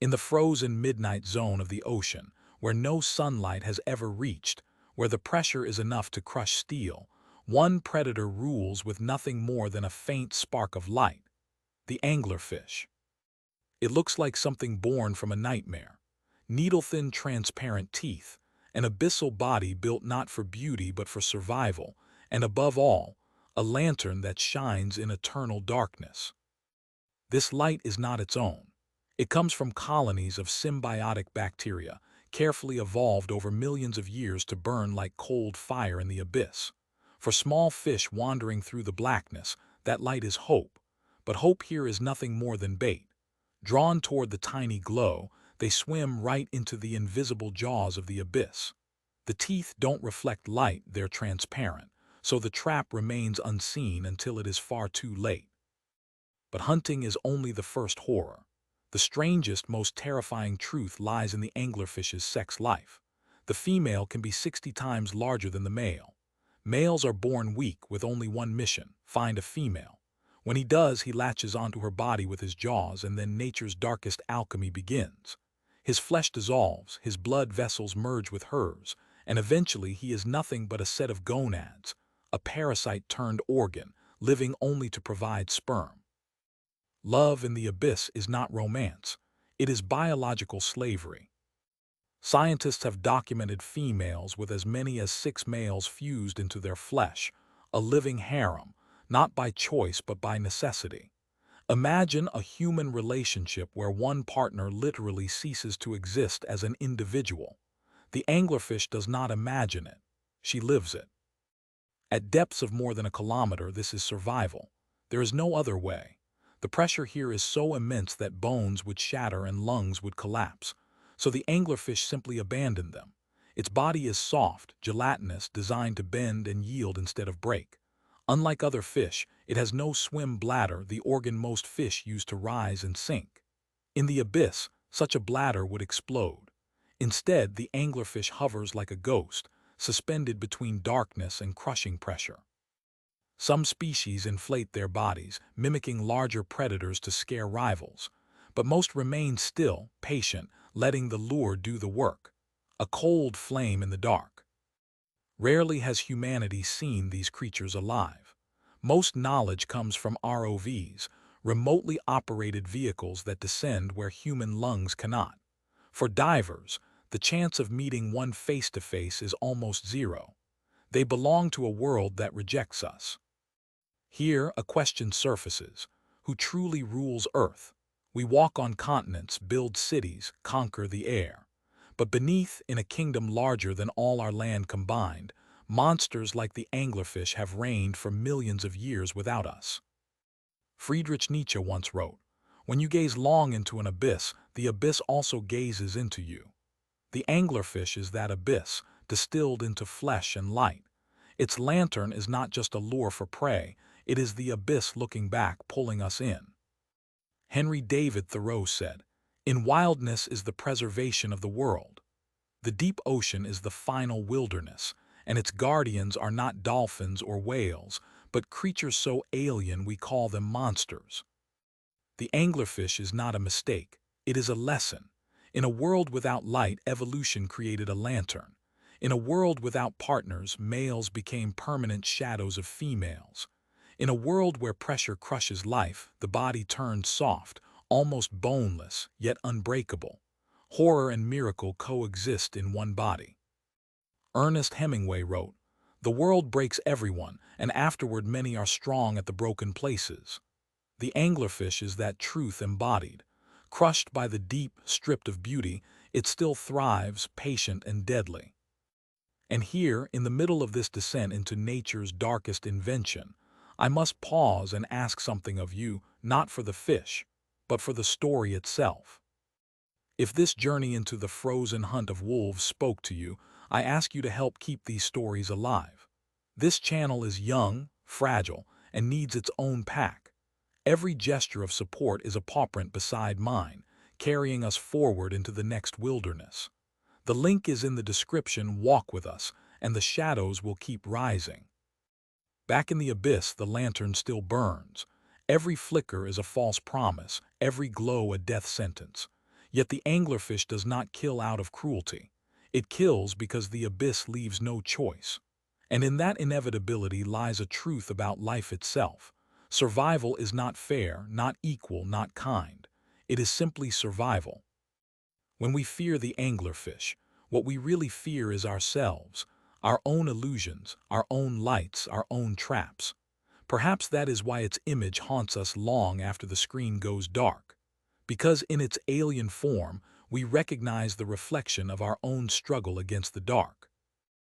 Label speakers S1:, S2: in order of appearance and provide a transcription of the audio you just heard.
S1: In the frozen midnight zone of the ocean, where no sunlight has ever reached, where the pressure is enough to crush steel, one predator rules with nothing more than a faint spark of light: the anglerfish. It looks like something born from a nightmare. Needle-thin transparent teeth, an abyssal body built not for beauty but for survival, and above all, a lantern that shines in eternal darkness. This light is not its own. It comes from colonies of symbiotic bacteria, carefully evolved over millions of years to burn like cold fire in the abyss. For small fish wandering through the blackness, that light is hope. But hope here is nothing more than bait. Drawn toward the tiny glow, they swim right into the invisible jaws of the abyss. The teeth don't reflect light, they're transparent, so the trap remains unseen until it is far too late. But hunting is only the first horror. The strangest, most terrifying truth lies in the anglerfish's sex life. The female can be 60 times larger than the male. Males are born weak with only one mission: find a female. When he does, he latches onto her body with his jaws, and then nature's darkest alchemy begins. His flesh dissolves, his blood vessels merge with hers, and eventually he is nothing but a set of gonads, a parasite turned organ, living only to provide sperm. Love in the abyss is not romance. It is biological slavery. Scientists have documented females with as many as 6 males fused into their flesh, a living harem, not by choice but by necessity. Imagine a human relationship where one partner literally ceases to exist as an individual. The anglerfish does not imagine it. She lives it. At depths of more than a kilometer, this is survival. There is no other way. The pressure here is so immense that bones would shatter and lungs would collapse. So the anglerfish simply abandoned them. Its body is soft, gelatinous, designed to bend and yield instead of break. Unlike other fish, it has no swim bladder, the organ most fish use to rise and sink. In the abyss, such a bladder would explode. Instead, the anglerfish hovers like a ghost, suspended between darkness and crushing pressure. Some species inflate their bodies, mimicking larger predators to scare rivals, but most remain still, patient, letting the lure do the work. A cold flame in the dark. Rarely has humanity seen these creatures alive. Most knowledge comes from ROVs, remotely operated vehicles that descend where human lungs cannot. For divers, the chance of meeting one face-to-face is almost zero. They belong to a world that rejects us. Here, a question surfaces: who truly rules Earth? We walk on continents, build cities, conquer the air. But beneath, in a kingdom larger than all our land combined, monsters like the anglerfish have reigned for millions of years without us. Friedrich Nietzsche once wrote, "When you gaze long into an abyss, the abyss also gazes into you." The anglerfish is that abyss, distilled into flesh and light. Its lantern is not just a lure for prey, it is the abyss looking back, pulling us in. Henry David Thoreau said, "In wildness is the preservation of the world." The deep ocean is the final wilderness, and its guardians are not dolphins or whales, but creatures so alien we call them monsters. The anglerfish is not a mistake, it is a lesson. In a world without light, evolution created a lantern. In a world without partners, males became permanent shadows of females. In a world where pressure crushes life, the body turned soft, almost boneless, yet unbreakable. Horror and miracle coexist in one body. Ernest Hemingway wrote, "The world breaks everyone, and afterward many are strong at the broken places." The anglerfish is that truth embodied. Crushed by the deep, stripped of beauty, it still thrives, patient and deadly. And here, in the middle of this descent into nature's darkest invention, I must pause and ask something of you, not for the fish, but for the story itself. If this journey into the frozen hunt of wolves spoke to you, I ask you to help keep these stories alive. This channel is young, fragile, and needs its own pack. Every gesture of support is a pawprint beside mine, carrying us forward into the next wilderness. The link is in the description. Walk with us, and the shadows will keep rising. Back in the abyss, the lantern still burns. Every flicker is a false promise, every glow a death sentence. Yet the anglerfish does not kill out of cruelty. It kills because the abyss leaves no choice. And in that inevitability lies a truth about life itself. Survival is not fair, not equal, not kind. It is simply survival. When we fear the anglerfish, what we really fear is ourselves, our own illusions, our own lights, our own traps. Perhaps that is why its image haunts us long after the screen goes dark. Because in its alien form, we recognize the reflection of our own struggle against the dark.